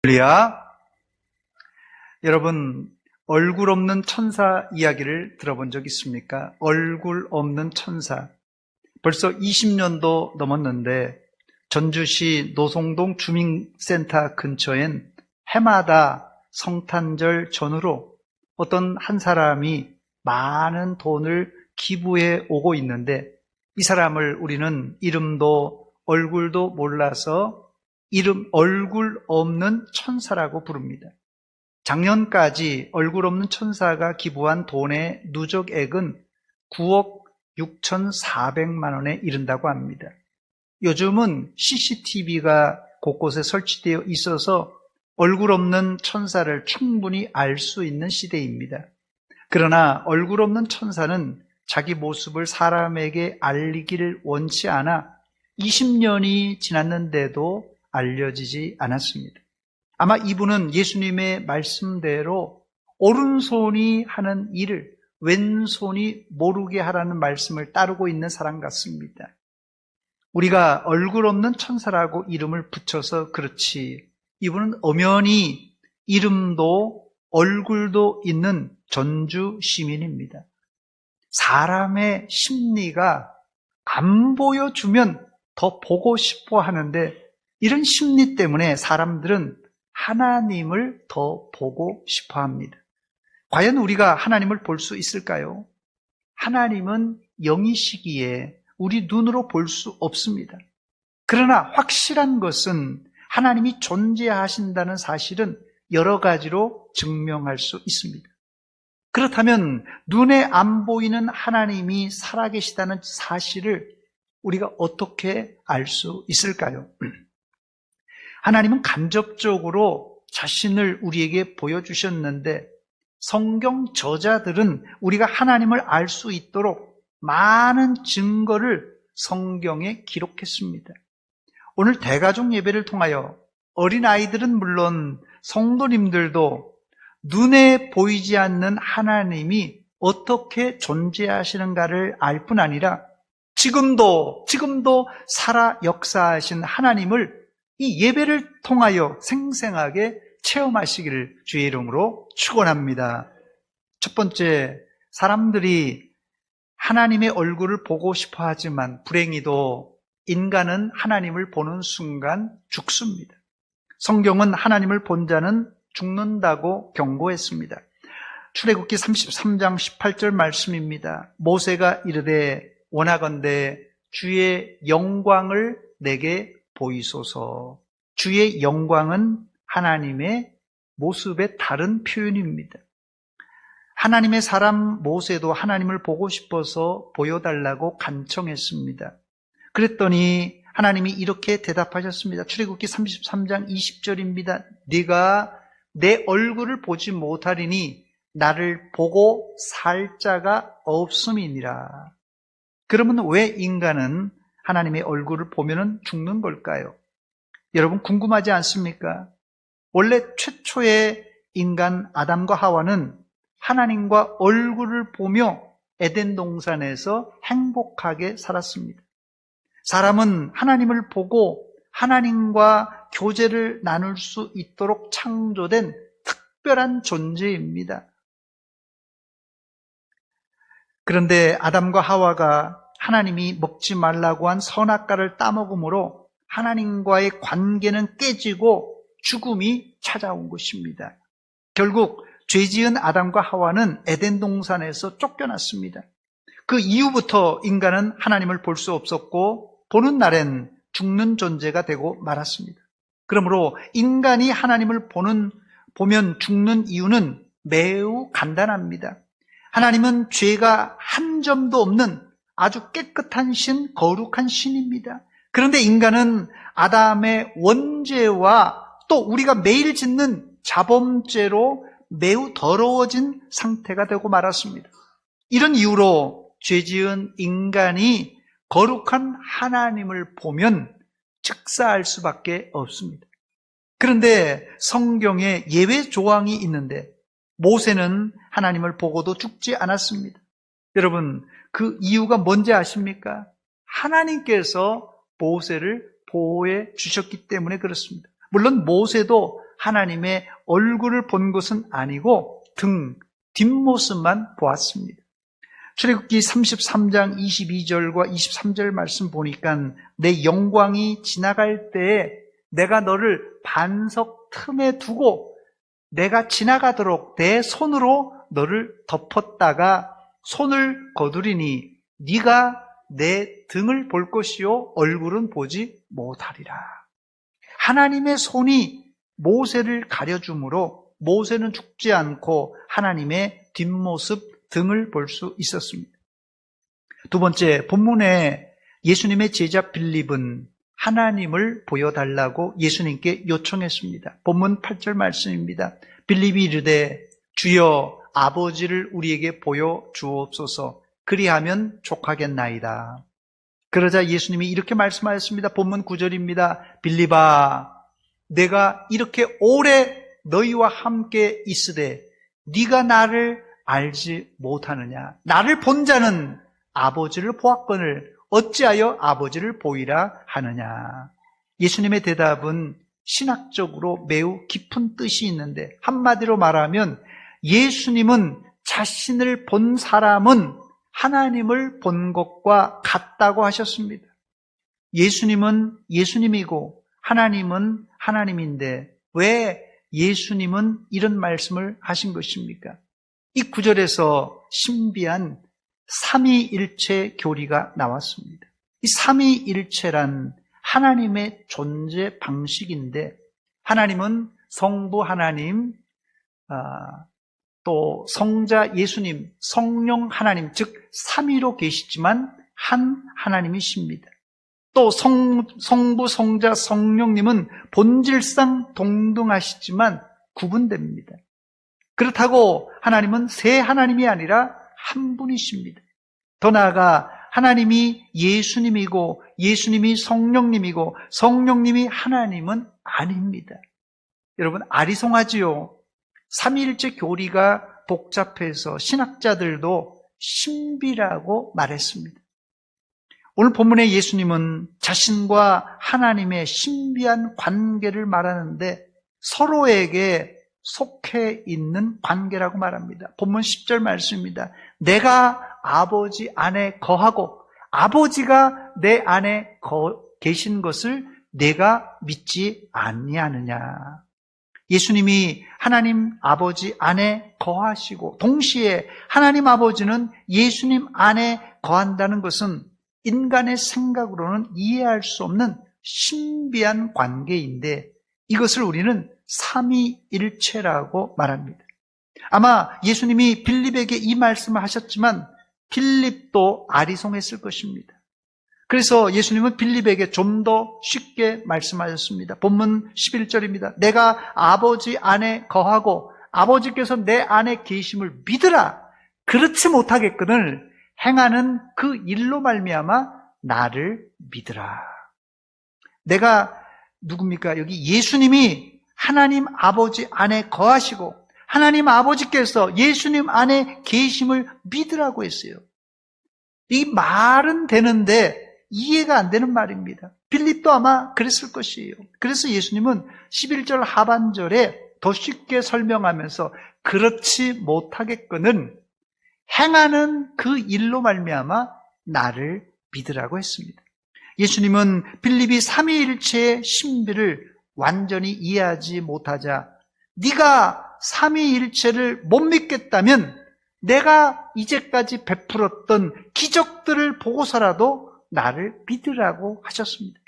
할렐루야. 여러분, 얼굴 없는 천사 이야기를 들어본 적 있습니까? 얼굴 없는 천사. 벌써 20년도 넘었는데 전주시 노송동 주민센터 근처엔 해마다 성탄절 전후로 어떤 한 사람이 많은 돈을 기부해 오고 있는데, 이 사람을 우리는 이름도 얼굴도 몰라서 얼굴 없는 천사라고 부릅니다. 작년까지 얼굴 없는 천사가 기부한 돈의 누적액은 9억 6,400만 원에 이른다고 합니다. 요즘은 CCTV가 곳곳에 설치되어 있어서 얼굴 없는 천사를 충분히 알 수 있는 시대입니다. 그러나 얼굴 없는 천사는 자기 모습을 사람에게 알리기를 원치 않아 20년이 지났는데도 알려지지 않았습니다. 아마 이분은 예수님의 말씀대로 오른손이 하는 일을 왼손이 모르게 하라는 말씀을 따르고 있는 사람 같습니다. 우리가 얼굴 없는 천사라고 이름을 붙여서 그렇지, 이분은 엄연히 이름도 얼굴도 있는 전주 시민입니다. 사람의 심리가 안 보여주면 더 보고 싶어 하는데, 이런 심리 때문에 사람들은 하나님을 더 보고 싶어 합니다. 과연 우리가 하나님을 볼 수 있을까요? 하나님은 영이시기에 우리 눈으로 볼 수 없습니다. 그러나 확실한 것은 하나님이 존재하신다는 사실은 여러 가지로 증명할 수 있습니다. 그렇다면 눈에 안 보이는 하나님이 살아계시다는 사실을 우리가 어떻게 알 수 있을까요? 하나님은 간접적으로 자신을 우리에게 보여주셨는데, 성경 저자들은 우리가 하나님을 알 수 있도록 많은 증거를 성경에 기록했습니다. 오늘 대가족 예배를 통하여 어린아이들은 물론 성도님들도 눈에 보이지 않는 하나님이 어떻게 존재하시는가를 알 뿐 아니라 지금도 살아 역사하신 하나님을 이 예배를 통하여 생생하게 체험하시기를 주의 이름으로 축원합니다. 첫 번째, 사람들이 하나님의 얼굴을 보고 싶어 하지만 불행히도 인간은 하나님을 보는 순간 죽습니다. 성경은 하나님을 본 자는 죽는다고 경고했습니다. 출애굽기 33장 18절 말씀입니다. 모세가 이르되 원하건대 주의 영광을 내게 보이소서. 주의 영광은 하나님의 모습의 다른 표현입니다. 하나님의 사람 모세도 하나님을 보고 싶어서 보여달라고 간청했습니다. 그랬더니 하나님이 이렇게 대답하셨습니다. 출애굽기 33장 20절입니다. 네가 내 얼굴을 보지 못하리니 나를 보고 살 자가 없음이니라. 그러면 왜 인간은 하나님의 얼굴을 보면 죽는 걸까요? 여러분 궁금하지 않습니까? 원래 최초의 인간 아담과 하와는 하나님과 얼굴을 보며 에덴 동산에서 행복하게 살았습니다. 사람은 하나님을 보고 하나님과 교제를 나눌 수 있도록 창조된 특별한 존재입니다. 그런데 아담과 하와가 하나님이 먹지 말라고 한 선악과를 따먹음으로 하나님과의 관계는 깨지고 죽음이 찾아온 것입니다. 결국 죄지은 아담과 하와는 에덴 동산에서 쫓겨났습니다. 그 이후부터 인간은 하나님을 볼 수 없었고 보는 날엔 죽는 존재가 되고 말았습니다. 그러므로 인간이 하나님을 보면 죽는 이유는 매우 간단합니다. 하나님은 죄가 한 점도 없는 아주 깨끗한 신, 거룩한 신입니다. 그런데 인간은 아담의 원죄와 또 우리가 매일 짓는 자범죄로 매우 더러워진 상태가 되고 말았습니다. 이런 이유로 죄지은 인간이 거룩한 하나님을 보면 즉사할 수밖에 없습니다. 그런데 성경에 예외 조항이 있는데 모세는 하나님을 보고도 죽지 않았습니다. 여러분, 그 이유가 뭔지 아십니까? 하나님께서 모세를 보호해 주셨기 때문에 그렇습니다. 물론 모세도 하나님의 얼굴을 본 것은 아니고 뒷모습만 보았습니다. 출애굽기 33장 22절과 23절 말씀 보니까 내 영광이 지나갈 때에 내가 너를 반석 틈에 두고 내가 지나가도록 내 손으로 너를 덮었다가 손을 거두리니 네가 내 등을 볼 것이요 얼굴은 보지 못하리라. 하나님의 손이 모세를 가려주므로 모세는 죽지 않고 하나님의 뒷모습 등을 볼 수 있었습니다. 두 번째, 본문에 예수님의 제자 빌립은 하나님을 보여달라고 예수님께 요청했습니다. 본문 8절 말씀입니다. 빌립이 이르되 주여 아버지를 우리에게 보여주옵소서. 그리하면 족하겠나이다. 그러자 예수님이 이렇게 말씀하셨습니다. 본문 9절입니다. 빌립아, 내가 이렇게 오래 너희와 함께 있으되 네가 나를 알지 못하느냐? 나를 본 자는 아버지를 보았거늘 어찌하여 아버지를 보이라 하느냐? 예수님의 대답은 신학적으로 매우 깊은 뜻이 있는데 한마디로 말하면 예수님은 자신을 본 사람은 하나님을 본 것과 같다고 하셨습니다. 예수님은 예수님이고 하나님은 하나님인데 왜 예수님은 이런 말씀을 하신 것입니까? 이 구절에서 신비한 삼위일체 교리가 나왔습니다. 이 삼위일체란 하나님의 존재 방식인데 하나님은 성부 하나님, 또 성자 예수님, 성령 하나님, 즉 삼위로 계시지만 한 하나님이십니다. 또 성부, 성자, 성령님은 본질상 동등하시지만 구분됩니다. 그렇다고 하나님은 세 하나님이 아니라 한 분이십니다. 더 나아가 하나님이 예수님이고 예수님이 성령님이고 성령님이 하나님은 아닙니다. 여러분 아리송하지요? 삼위일체 교리가 복잡해서 신학자들도 신비라고 말했습니다. 오늘 본문의 예수님은 자신과 하나님의 신비한 관계를 말하는데 서로에게 속해 있는 관계라고 말합니다. 본문 10절 말씀입니다. 내가 아버지 안에 거하고 아버지가 내 안에 계신 것을 내가 믿지 아니하느냐. 예수님이 하나님 아버지 안에 거하시고 동시에 하나님 아버지는 예수님 안에 거한다는 것은 인간의 생각으로는 이해할 수 없는 신비한 관계인데 이것을 우리는 삼위일체라고 말합니다. 아마 예수님이 빌립에게 이 말씀을 하셨지만 빌립도 아리송했을 것입니다. 그래서 예수님은 빌립에게 좀 더 쉽게 말씀하셨습니다. 본문 11절입니다. 내가 아버지 안에 거하고 아버지께서 내 안에 계심을 믿으라. 그렇지 못하겠거늘 행하는 그 일로 말미암아 나를 믿으라. 내가 누굽니까? 여기 예수님이 하나님 아버지 안에 거하시고 하나님 아버지께서 예수님 안에 계심을 믿으라고 했어요. 이 말은 되는데 이해가 안 되는 말입니다. 빌립도 아마 그랬을 것이에요. 그래서 예수님은 11절 하반절에 더 쉽게 설명하면서 그렇지 못하겠거는 행하는 그 일로 말미암아 나를 믿으라고 했습니다. 예수님은 빌립이 삼위일체의 신비를 완전히 이해하지 못하자 네가 삼위일체를 못 믿겠다면 내가 이제까지 베풀었던 기적들을 보고서라도 나를 믿으라고 하셨습니다.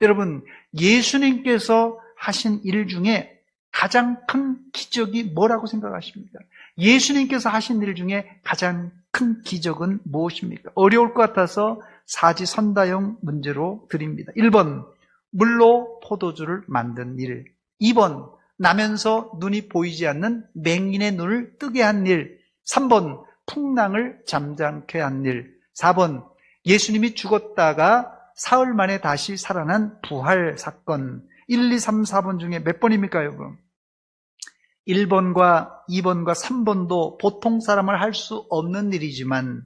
여러분, 예수님께서 하신 일 중에 가장 큰 기적이 뭐라고 생각하십니까? 예수님께서 하신 일 중에 가장 큰 기적은 무엇입니까? 어려울 것 같아서 사지선다형 문제로 드립니다. 1번, 물로 포도주를 만든 일. 2번, 나면서 눈이 보이지 않는 맹인의 눈을 뜨게 한 일. 3번, 풍랑을 잠잠케 한 일. 4번, 예수님이 죽었다가 사흘 만에 다시 살아난 부활 사건. 1, 2, 3, 4번 중에 몇 번입니까, 여러분? 1번과 2번과 3번도 보통 사람을 할 수 없는 일이지만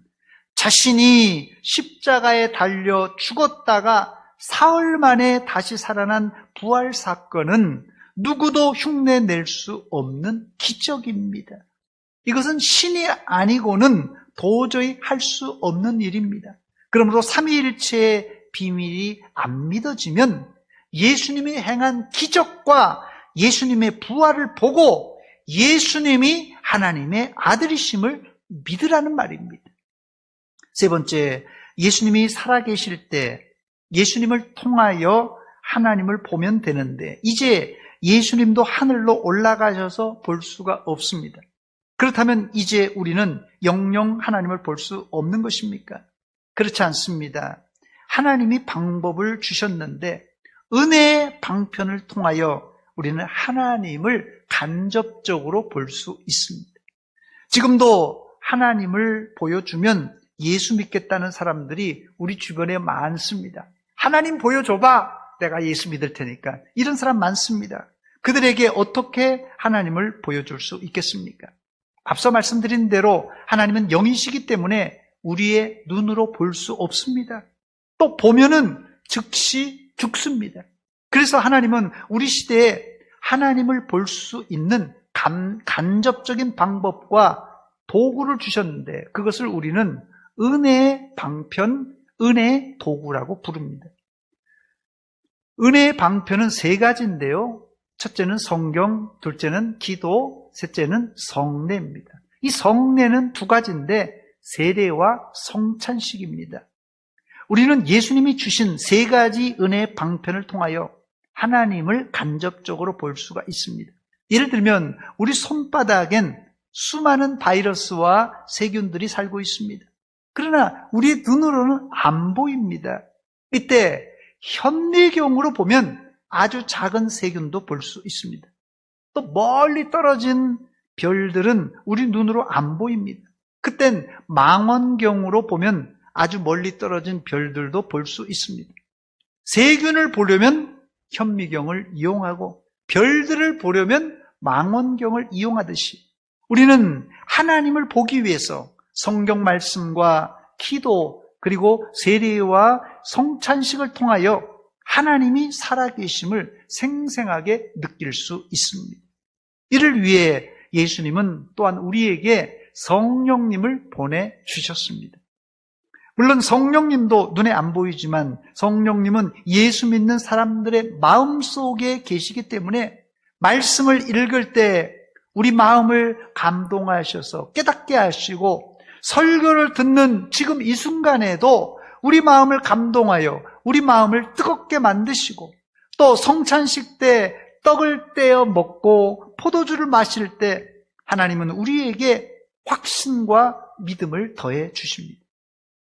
자신이 십자가에 달려 죽었다가 사흘 만에 다시 살아난 부활 사건은 누구도 흉내낼 수 없는 기적입니다. 이것은 신이 아니고는 도저히 할 수 없는 일입니다. 그러므로 삼위일체의 비밀이 안 믿어지면 예수님이 행한 기적과 예수님의 부활을 보고 예수님이 하나님의 아들이심을 믿으라는 말입니다. 세 번째, 예수님이 살아계실 때 예수님을 통하여 하나님을 보면 되는데 이제 예수님도 하늘로 올라가셔서 볼 수가 없습니다. 그렇다면 이제 우리는 영영 하나님을 볼 수 없는 것입니까? 그렇지 않습니다. 하나님이 방법을 주셨는데 은혜의 방편을 통하여 우리는 하나님을 간접적으로 볼 수 있습니다. 지금도 하나님을 보여주면 예수 믿겠다는 사람들이 우리 주변에 많습니다. 하나님 보여줘봐, 내가 예수 믿을 테니까. 이런 사람 많습니다. 그들에게 어떻게 하나님을 보여줄 수 있겠습니까? 앞서 말씀드린 대로 하나님은 영이시기 때문에 우리의 눈으로 볼 수 없습니다. 또 보면은 즉시 죽습니다. 그래서 하나님은 우리 시대에 하나님을 볼 수 있는 간접적인 방법과 도구를 주셨는데 그것을 우리는 은혜의 방편, 은혜의 도구라고 부릅니다. 은혜의 방편은 세 가지인데요. 첫째는 성경, 둘째는 기도, 셋째는 성례입니다. 이 성례는 두 가지인데 세례와 성찬식입니다. 우리는 예수님이 주신 세 가지 은혜의 방편을 통하여 하나님을 간접적으로 볼 수가 있습니다. 예를 들면 우리 손바닥엔 수많은 바이러스와 세균들이 살고 있습니다. 그러나 우리의 눈으로는 안 보입니다. 이때 현미경으로 보면 아주 작은 세균도 볼 수 있습니다. 또 멀리 떨어진 별들은 우리 눈으로 안 보입니다. 그땐 망원경으로 보면 아주 멀리 떨어진 별들도 볼 수 있습니다. 세균을 보려면 현미경을 이용하고 별들을 보려면 망원경을 이용하듯이 우리는 하나님을 보기 위해서 성경 말씀과 기도 그리고 세례와 성찬식을 통하여 하나님이 살아계심을 생생하게 느낄 수 있습니다. 이를 위해 예수님은 또한 우리에게 성령님을 보내주셨습니다. 물론 성령님도 눈에 안 보이지만 성령님은 예수 믿는 사람들의 마음속에 계시기 때문에 말씀을 읽을 때 우리 마음을 감동하셔서 깨닫게 하시고 설교를 듣는 지금 이 순간에도 우리 마음을 감동하여 우리 마음을 뜨겁게 만드시고 또 성찬식 때 떡을 떼어 먹고 포도주를 마실 때 하나님은 우리에게 확신과 믿음을 더해 주십니다.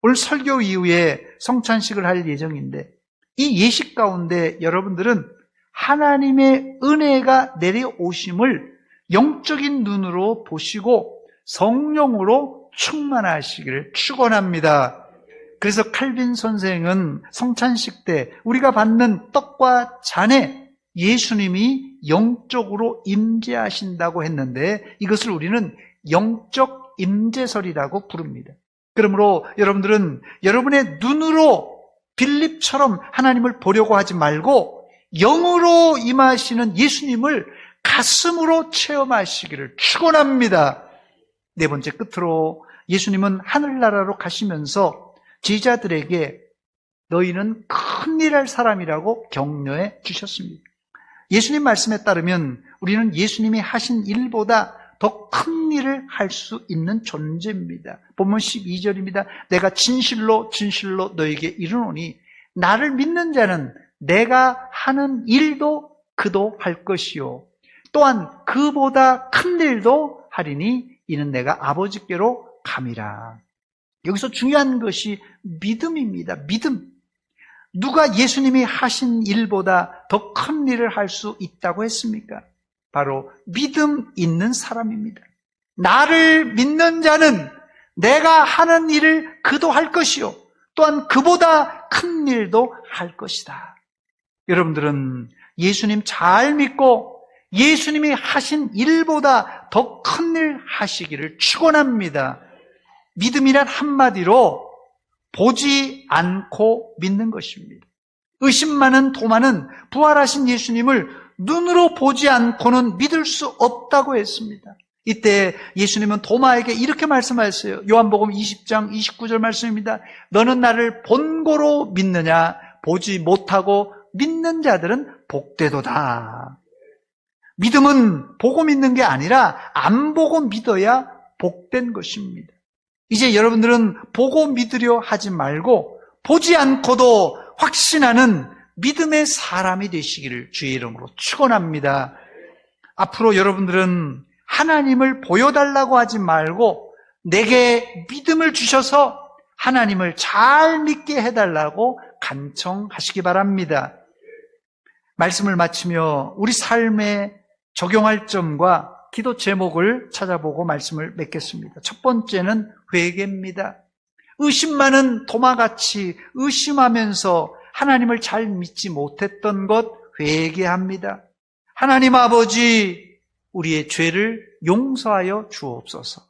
오늘 설교 이후에 성찬식을 할 예정인데 이 예식 가운데 여러분들은 하나님의 은혜가 내려오심을 영적인 눈으로 보시고 성령으로 충만하시기를 축원합니다. 그래서 칼빈 선생은 성찬식 때 우리가 받는 떡과 잔에 예수님이 영적으로 임재하신다고 했는데 이것을 우리는 영적 임재설이라고 부릅니다. 그러므로 여러분들은 여러분의 눈으로 빌립처럼 하나님을 보려고 하지 말고 영으로 임하시는 예수님을 가슴으로 체험하시기를 축원합니다. 네 번째 끝으로 예수님은 하늘나라로 가시면서 제자들에게 너희는 큰일 할 사람이라고 격려해 주셨습니다. 예수님 말씀에 따르면 우리는 예수님이 하신 일보다 더 큰 일을 할 수 있는 존재입니다. 본문 12절입니다. 내가 진실로 진실로 너에게 이르노니 나를 믿는 자는 내가 하는 일도 그도 할 것이요 또한 그보다 큰 일도 하리니 이는 내가 아버지께로 감이라. 여기서 중요한 것이 믿음입니다. 믿음. 누가 예수님이 하신 일보다 더 큰 일을 할 수 있다고 했습니까? 바로 믿음 있는 사람입니다. 나를 믿는 자는 내가 하는 일을 그도 할 것이요 또한 그보다 큰 일도 할 것이다. 여러분들은 예수님 잘 믿고 예수님이 하신 일보다 더 큰 일 하시기를 축원합니다. 믿음이란 한마디로 보지 않고 믿는 것입니다. 의심 많은 도마는 부활하신 예수님을 눈으로 보지 않고는 믿을 수 없다고 했습니다. 이때 예수님은 도마에게 이렇게 말씀하셨어요. 요한복음 20장 29절 말씀입니다. 너는 나를 본고로 믿느냐? 보지 못하고 믿는 자들은 복되도다. 믿음은 보고 믿는 게 아니라 안 보고 믿어야 복된 것입니다. 이제 여러분들은 보고 믿으려 하지 말고 보지 않고도 확신하는 믿음의 사람이 되시기를 주의 이름으로 축원합니다. 앞으로 여러분들은 하나님을 보여달라고 하지 말고 내게 믿음을 주셔서 하나님을 잘 믿게 해달라고 간청하시기 바랍니다. 말씀을 마치며 우리 삶에 적용할 점과 기도 제목을 찾아보고 말씀을 맺겠습니다. 첫 번째는 회개입니다. 의심 많은 도마같이 의심하면서 하나님을 잘 믿지 못했던 것 회개합니다. 하나님 아버지, 우리의 죄를 용서하여 주옵소서.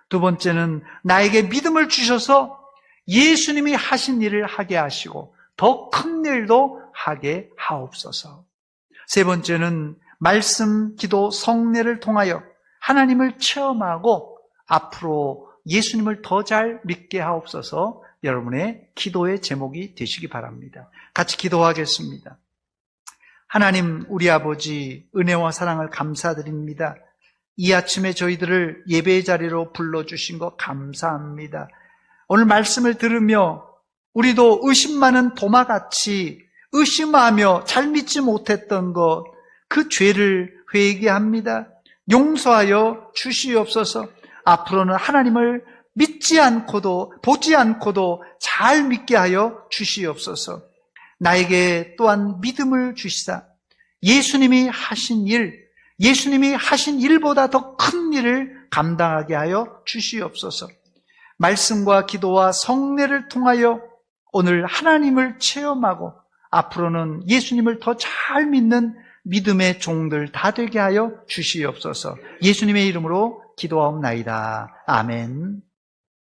두 번째는 나에게 믿음을 주셔서 예수님이 하신 일을 하게 하시고 더 큰 일도 하게 하옵소서. 세 번째는 말씀, 기도, 성례를 통하여 하나님을 체험하고 앞으로 예수님을 더 잘 믿게 하옵소서. 여러분의 기도의 제목이 되시기 바랍니다. 같이 기도하겠습니다. 하나님, 우리 아버지, 은혜와 사랑을 감사드립니다. 이 아침에 저희들을 예배의 자리로 불러주신 것 감사합니다. 오늘 말씀을 들으며 우리도 의심 많은 도마같이 의심하며 잘 믿지 못했던 것, 그 죄를 회개합니다. 용서하여 주시옵소서. 앞으로는 하나님을 믿지 않고도 보지 않고도 잘 믿게 하여 주시옵소서. 나에게 또한 믿음을 주시사 예수님이 하신 일보다 더 큰 일을 감당하게 하여 주시옵소서. 말씀과 기도와 성례를 통하여 오늘 하나님을 체험하고 앞으로는 예수님을 더 잘 믿는 믿음의 종들 다 되게 하여 주시옵소서. 예수님의 이름으로 기도하옵나이다. 아멘.